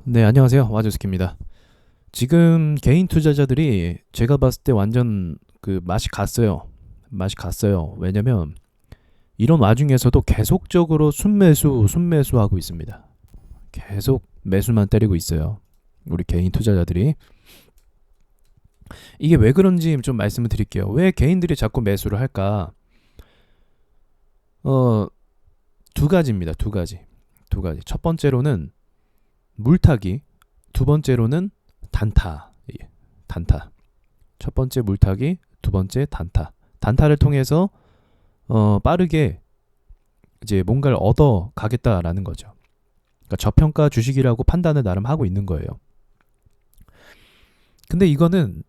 네, 안녕하세요. 와주스키입니다. 지금 개인 투자자들이 제가 봤을 때 완전 그 맛이 갔어요. 맛이 갔어요. 왜냐면 이런 와중에서도 계속적으로 순매수하고 있습니다. 계속 매수만 때리고 있어요. 우리 개인 투자자들이. 이게 왜 그런지 좀 말씀을 드릴게요. 왜 개인들이 자꾸 매수를 할까? 어, 두 가지입니다. 두 가지. 두 가지. 첫 번째로는 물타기, 두 번째로는 단타. 예, 단타. 첫 번째 물타기, 두 번째 단타. 단타를 통해서 빠르게 이제 뭔가를 얻어 가겠다라는 거죠. 그러니까 저평가 주식이라고 판단을 나름 하고 있는 거예요. 근데 이거는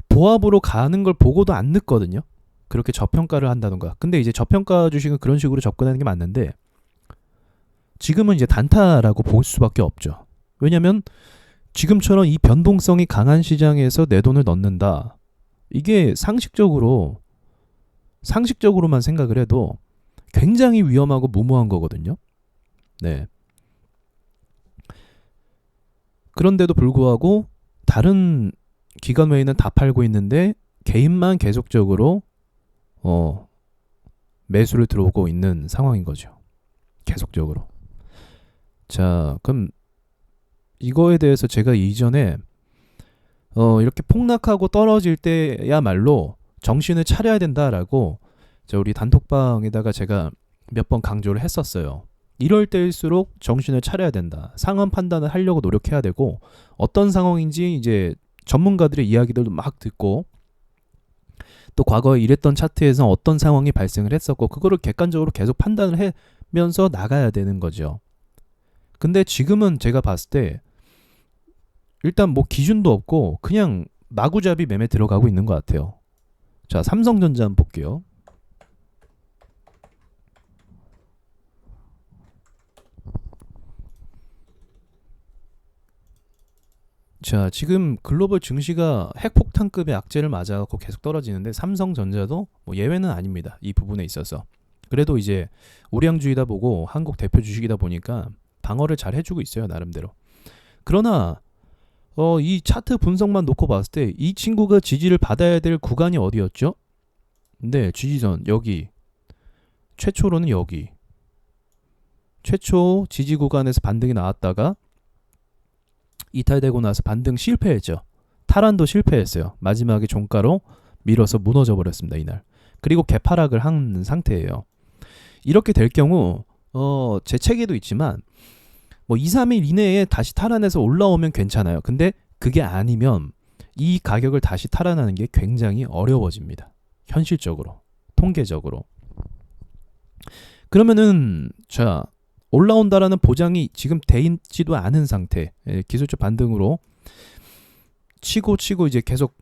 보합으로 가는 걸 보고도 안 늦거든요. 그렇게 저평가를 한다던가. 근데 이제 저평가 주식은 그런 식으로 접근하는 게 맞는데 지금은 이제 단타라고 볼 수밖에 없죠. 왜냐면 지금처럼 이 변동성이 강한 시장에서 내 돈을 넣는다. 이게 상식적으로만 생각을 해도 굉장히 위험하고 무모한 거거든요. 네. 그런데도 불구하고 다른 기관 외에는 다 팔고 있는데 개인만 계속적으로 어, 매수를 들어오고 있는 상황인 거죠. 계속적으로. 자, 그럼 이거에 대해서 제가 이전에 이렇게 폭락하고 떨어질 때야말로 정신을 차려야 된다라고 우리 단톡방에다가 제가 몇 번 강조를 했었어요. 이럴 때일수록 정신을 차려야 된다. 상황 판단을 하려고 노력해야 되고 어떤 상황인지 이제 전문가들의 이야기들도 막 듣고 또 과거에 이랬던 차트에서 어떤 상황이 발생을 했었고 그거를 객관적으로 계속 판단을 하면서 나가야 되는 거죠. 근데 지금은 제가 봤을 때 일단 뭐 기준도 없고 그냥 마구잡이 매매 들어가고 있는 것 같아요. 자, 삼성전자 한번 볼게요. 자, 지금 글로벌 증시가 핵폭탄급의 악재를 맞아갖고 계속 떨어지는데 삼성전자도 뭐 예외는 아닙니다. 이 부분에 있어서. 그래도 이제 우량주이다 보고 한국 대표 주식이다 보니까 방어를 잘 해주고 있어요, 나름대로. 그러나 이 차트 분석만 놓고 봤을 때 이 친구가 지지를 받아야 될 구간이 어디였죠? 네, 지지선 여기. 최초로는 여기. 최초 지지 구간에서 반등이 나왔다가 이탈되고 나서 반등 실패했죠. 탈환도 실패했어요. 마지막에 종가로 밀어서 무너져 버렸습니다, 이날. 그리고 개파락을 한 상태예요. 이렇게 될 경우 제 책에도 있지만 뭐 2, 3일 이내에 다시 탈환해서 올라오면 괜찮아요. 근데 그게 아니면 이 가격을 다시 탈환하는 게 굉장히 어려워집니다. 현실적으로, 통계적으로. 그러면은 자, 올라온다라는 보장이 지금 돼 있지도 않은 상태. 기술적 반등으로 치고 이제 계속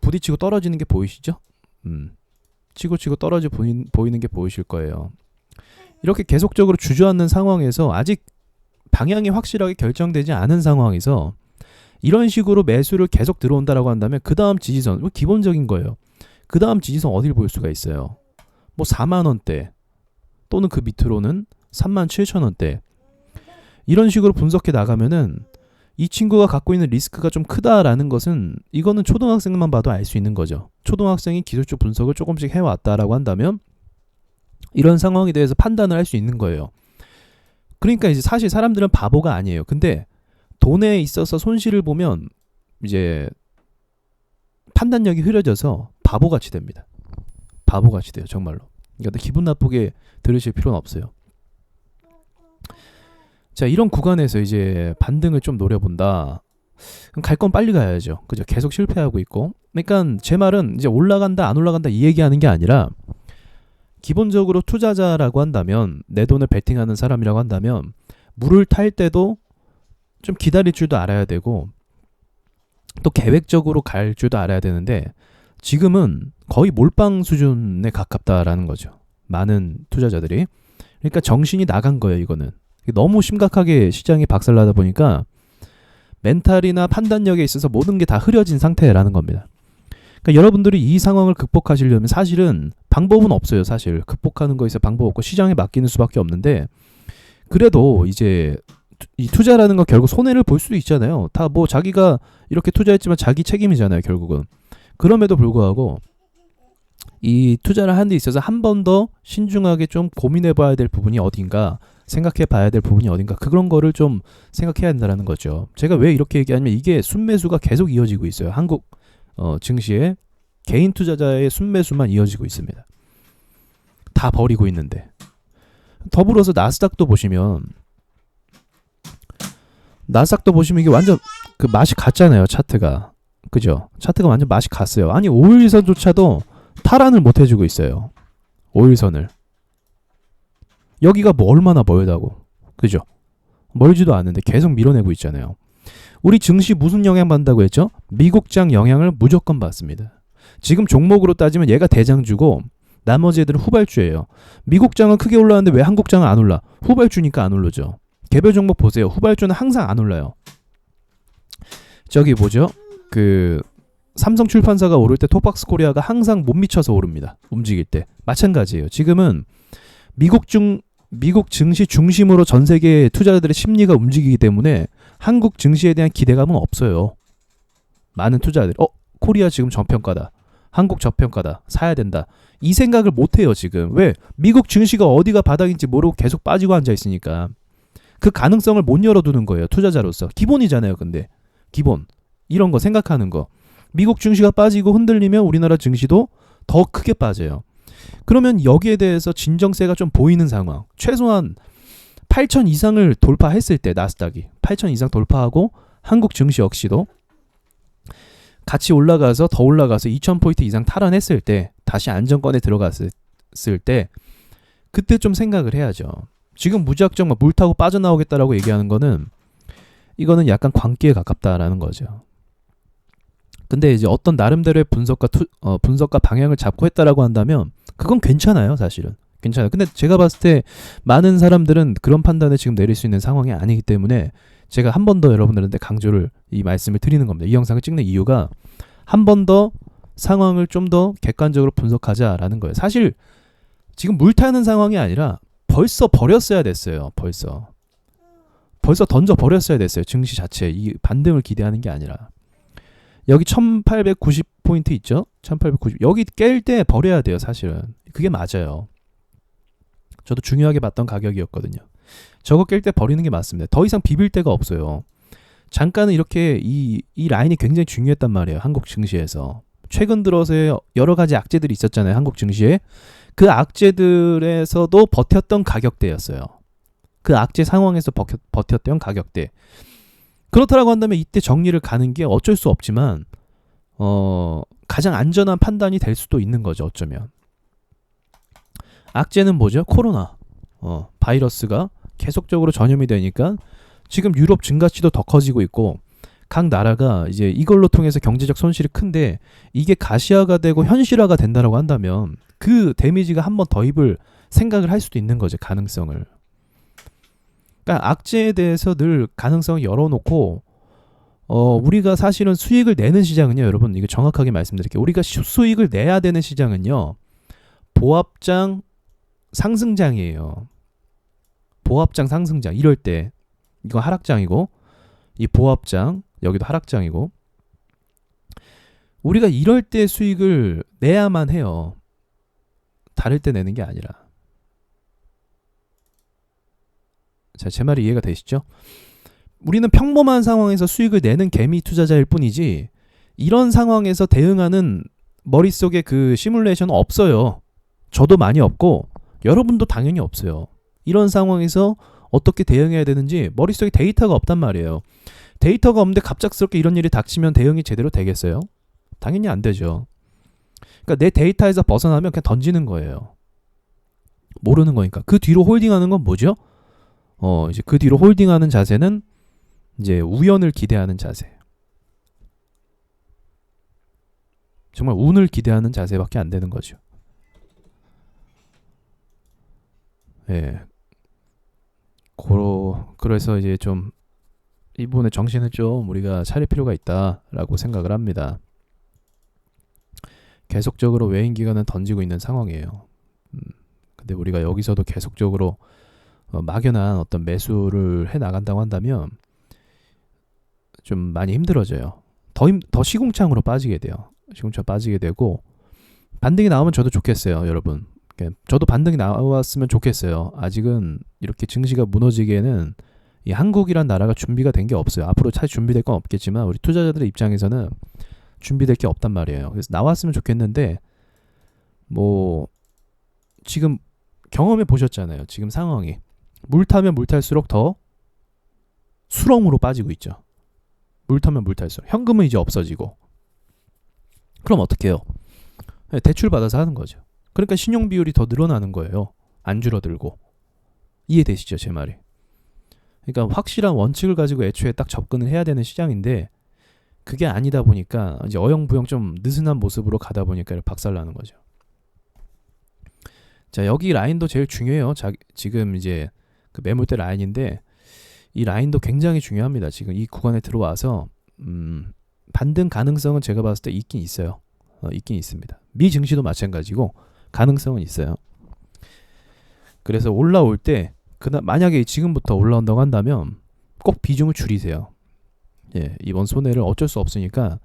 부딪히고 떨어지는 게 보이시죠? 치고 떨어져 보이는 게 보이실 거예요. 이렇게 계속적으로 주저앉는 상황에서 아직 방향이 확실하게 결정되지 않은 상황에서 이런 식으로 매수를 계속 들어온다라고 한다면 그 다음 지지선, 기본적인 거예요. 그 다음 지지선 어디를 볼 수가 있어요? 뭐 4만 원대 또는 그 밑으로는 3만 7천 원대. 이런 식으로 분석해 나가면은 이 친구가 갖고 있는 리스크가 좀 크다라는 것은 이거는 초등학생만 봐도 알 수 있는 거죠. 초등학생이 기술적 분석을 조금씩 해왔다라고 한다면 이런 상황에 대해서 판단을 할 수 있는 거예요. 그러니까 이제 사실 사람들은 바보가 아니에요. 근데 돈에 있어서 손실을 보면 이제 판단력이 흐려져서 바보같이 됩니다. 바보같이 돼요, 정말로. 그러니까 기분 나쁘게 들으실 필요는 없어요. 자, 이런 구간에서 이제 반등을 좀 노려본다. 그럼 갈 건 빨리 가야죠. 그죠? 계속 실패하고 있고. 그러니까 제 말은 이제 올라간다, 안 올라간다 이 얘기하는 게 아니라 기본적으로 투자자라고 한다면 내 돈을 베팅하는 사람이라고 한다면 물을 탈 때도 좀 기다릴 줄도 알아야 되고 또 계획적으로 갈 줄도 알아야 되는데 지금은 거의 몰빵 수준에 가깝다라는 거죠. 많은 투자자들이. 그러니까 정신이 나간 거예요, 이거는. 너무 심각하게 시장이 박살나다 보니까 멘탈이나 판단력에 있어서 모든 게 다 흐려진 상태라는 겁니다. 그러니까 여러분들이 이 상황을 극복하시려면 사실은 방법은 없어요. 사실 극복하는 거에 있어 방법 없고 시장에 맡기는 수밖에 없는데 그래도 이제 이 투자라는 거 결국 손해를 볼 수도 있잖아요. 다 뭐 자기가 이렇게 투자했지만 자기 책임이잖아요, 결국은. 그럼에도 불구하고 이 투자를 하는 데 있어서 한 번 더 신중하게 좀 고민해 봐야 될 부분이 어딘가, 생각해 봐야 될 부분이 어딘가, 그런 거를 좀 생각해야 된다는 거죠. 제가 왜 이렇게 얘기하냐면 이게 순매수가 계속 이어지고 있어요. 한국 증시에 개인 투자자의 순매수만 이어지고 있습니다. 다 버리고 있는데. 더불어서 나스닥도 보시면 이게 완전 그 맛이 갔잖아요, 차트가. 그죠? 차트가 완전 맛이 갔어요. 아니 5일선조차도 탈환을 못 해주고 있어요. 5일선을. 여기가 뭐 얼마나 멀다고. 그죠? 멀지도 않은데 계속 밀어내고 있잖아요. 우리 증시 무슨 영향 받는다고 했죠? 미국장 영향을 무조건 받습니다. 지금 종목으로 따지면 얘가 대장주고 나머지 애들은 후발주예요. 미국장은 크게 올라왔는데 왜 한국장은 안 올라? 후발주니까 안 오르죠. 개별 종목 보세요. 후발주는 항상 안 올라요. 저기 뭐죠? 그 삼성 출판사가 오를 때 톡박스 코리아가 항상 못 미쳐서 오릅니다. 움직일 때. 마찬가지예요. 지금은 미국 증시 중심으로 전 세계 투자자들의 심리가 움직이기 때문에 한국 증시에 대한 기대감은 없어요. 많은 투자자들이 코리아 지금 저평가다. 한국 저평가다. 사야 된다. 이 생각을 못 해요, 지금. 왜? 미국 증시가 어디가 바닥인지 모르고 계속 빠지고 앉아 있으니까. 그 가능성을 못 열어두는 거예요, 투자자로서. 기본이잖아요, 근데. 기본. 이런 거 생각하는 거. 미국 증시가 빠지고 흔들리면 우리나라 증시도 더 크게 빠져요. 그러면 여기에 대해서 진정세가 좀 보이는 상황. 최소한 8,000 이상을 돌파했을 때 나스닥이 8,000 이상 돌파하고 한국 증시 역시도 같이 올라가서 더 올라가서 2,000포인트 이상 탈환했을 때, 다시 안정권에 들어갔을 때, 그때 좀 생각을 해야죠. 지금 무작정 막 물 타고 빠져나오겠다라고 얘기하는 거는, 이거는 약간 광기에 가깝다라는 거죠. 근데 이제 어떤 나름대로의 분석과 방향을 잡고 했다라고 한다면 그건 괜찮아요, 사실은. 괜찮아요. 근데 제가 봤을 때 많은 사람들은 그런 판단을 지금 내릴 수 있는 상황이 아니기 때문에 제가 한 번 더 여러분들한테 강조를, 이 말씀을 드리는 겁니다. 이 영상을 찍는 이유가 한 번 더 상황을 좀 더 객관적으로 분석하자라는 거예요. 사실 지금 물 타는 상황이 아니라 벌써 버렸어야 됐어요. 벌써 던져 버렸어야 됐어요. 증시 자체 이 반등을 기대하는 게 아니라. 여기 1890포인트 있죠? 1890. 여기 깰 때 버려야 돼요, 사실은. 그게 맞아요. 저도 중요하게 봤던 가격이었거든요. 저거 깰 때 버리는 게 맞습니다. 더 이상 비빌 데가 없어요. 잠깐은 이렇게 이 라인이 굉장히 중요했단 말이에요, 한국 증시에서. 최근 들어서의 여러 가지 악재들이 있었잖아요, 한국 증시에. 그 악재들에서도 버텼던 가격대였어요. 그 악재 상황에서 버텼던 가격대. 그렇다라고 한다면 이때 정리를 가는 게 어쩔 수 없지만 가장 안전한 판단이 될 수도 있는 거죠, 어쩌면. 악재는 뭐죠? 코로나. 바이러스가 계속적으로 전염이 되니까 지금 유럽 증가치도 더 커지고 있고, 각 나라가 이제 이걸로 통해서 경제적 손실이 큰데, 이게 가시화가 되고 현실화가 된다라고 한다면 그 데미지가 한 번 더 입을 생각을 할 수도 있는 거죠, 가능성을. 그러니까 악재에 대해서 늘 가능성을 열어놓고, 우리가 사실은 수익을 내는 시장은요, 여러분, 이거 정확하게 말씀드릴게요. 우리가 수익을 내야 되는 시장은요, 보합장 상승장이에요. 보합장 상승장. 이럴 때 이거 하락장이고, 이 보합장 여기도 하락장이고, 우리가 이럴 때 수익을 내야만 해요. 다를 때 내는 게 아니라. 자, 제 말이 이해가 되시죠? 우리는 평범한 상황에서 수익을 내는 개미 투자자일 뿐이지, 이런 상황에서 대응하는 머릿속에 그 시뮬레이션은 없어요. 저도 많이 없고 여러분도 당연히 없어요. 이런 상황에서 어떻게 대응해야 되는지 머릿속에 데이터가 없단 말이에요. 데이터가 없는데 갑작스럽게 이런 일이 닥치면 대응이 제대로 되겠어요? 당연히 안 되죠. 그러니까 내 데이터에서 벗어나면 그냥 던지는 거예요. 모르는 거니까. 그 뒤로 홀딩하는 건 뭐죠? 이제 그 뒤로 홀딩하는 자세는 이제 우연을 기대하는 자세. 정말 운을 기대하는 자세밖에 안 되는 거죠. 예. 그래서 이제 좀 이 부분의 정신을 좀 우리가 차릴 필요가 있다라고 생각을 합니다. 계속적으로 외인 기관은 던지고 있는 상황이에요. 근데 우리가 여기서도 계속적으로 막연한 어떤 매수를 해 나간다고 한다면 좀 많이 힘들어져요. 더 시궁창으로 빠지게 돼요. 시궁창 빠지게 되고 반등이 나오면 저도 좋겠어요, 여러분. 저도 반등이 나왔으면 좋겠어요. 아직은 이렇게 증시가 무너지기에는 이 한국이란 나라가 준비가 된 게 없어요. 앞으로 잘 준비될 건 없겠지만 우리 투자자들의 입장에서는 준비될 게 없단 말이에요. 그래서 나왔으면 좋겠는데 뭐 지금 경험해 보셨잖아요. 지금 상황이 물 타면 물 탈수록 더 수렁으로 빠지고 있죠. 물 타면 물 탈수록 현금은 이제 없어지고 그럼 어떻게 해요? 대출 받아서 하는 거죠. 그러니까 신용 비율이 더 늘어나는 거예요. 안 줄어들고. 이해되시죠, 제 말이? 그러니까 확실한 원칙을 가지고 애초에 딱 접근을 해야 되는 시장인데 그게 아니다 보니까 이제 어영부영 좀 느슨한 모습으로 가다 보니까 박살나는 거죠. 자, 여기 라인도 제일 중요해요. 지금 이제 그 매물대 라인인데 이 라인도 굉장히 중요합니다. 지금 이 구간에 들어와서 반등 가능성은 제가 봤을 때 있긴 있어요. 있긴 있습니다. 미 증시도 마찬가지고 가능성은 있어요. 그래서 올라올 때 만약에 지금부터 올라온다고 한다면 꼭 비중을 줄이세요. 예, 이번 손해를 어쩔 수 없으니까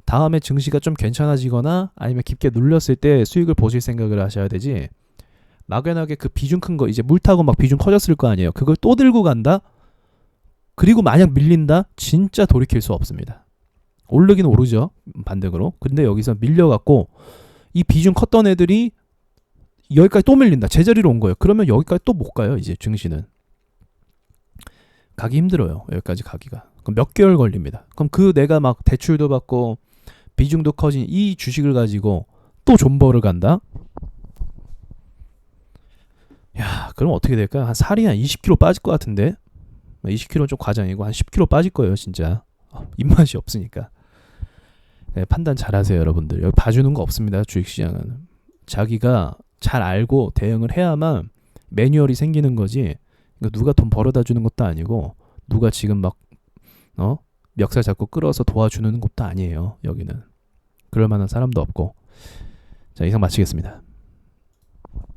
다음에 증시가 좀 괜찮아지거나 아니면 깊게 눌렸을 때 수익을 보실 생각을 하셔야 되지 막연하게 그 비중 큰 거 이제 물 타고 막 비중 커졌을 거 아니에요. 그걸 또 들고 간다? 그리고 만약 밀린다? 진짜 돌이킬 수 없습니다. 오르긴 오르죠. 반등으로. 근데 여기서 밀려갖고 이 비중 컸던 애들이 여기까지 또 밀린다. 제자리로 온 거예요. 그러면 여기까지 또 못 가요. 이제 증시는. 가기 힘들어요. 여기까지 가기가. 그럼 몇 개월 걸립니다. 그럼 내가 막 대출도 받고 비중도 커진 이 주식을 가지고 또 존버를 간다? 야, 그럼 어떻게 될까요? 한 살이 한 20kg 빠질 것 같은데? 20kg 좀 과장이고 한 10kg 빠질 거예요, 진짜. 입맛이 없으니까. 네, 판단 잘하세요, 여러분들. 여기 봐주는 거 없습니다, 주식시장은. 자기가 잘 알고 대응을 해야만 매뉴얼이 생기는 거지. 누가 돈 벌어다 주는 것도 아니고 누가 지금 막 멱살 잡고 끌어서 도와주는 것도 아니에요. 여기는. 그럴 만한 사람도 없고. 자, 이상 마치겠습니다.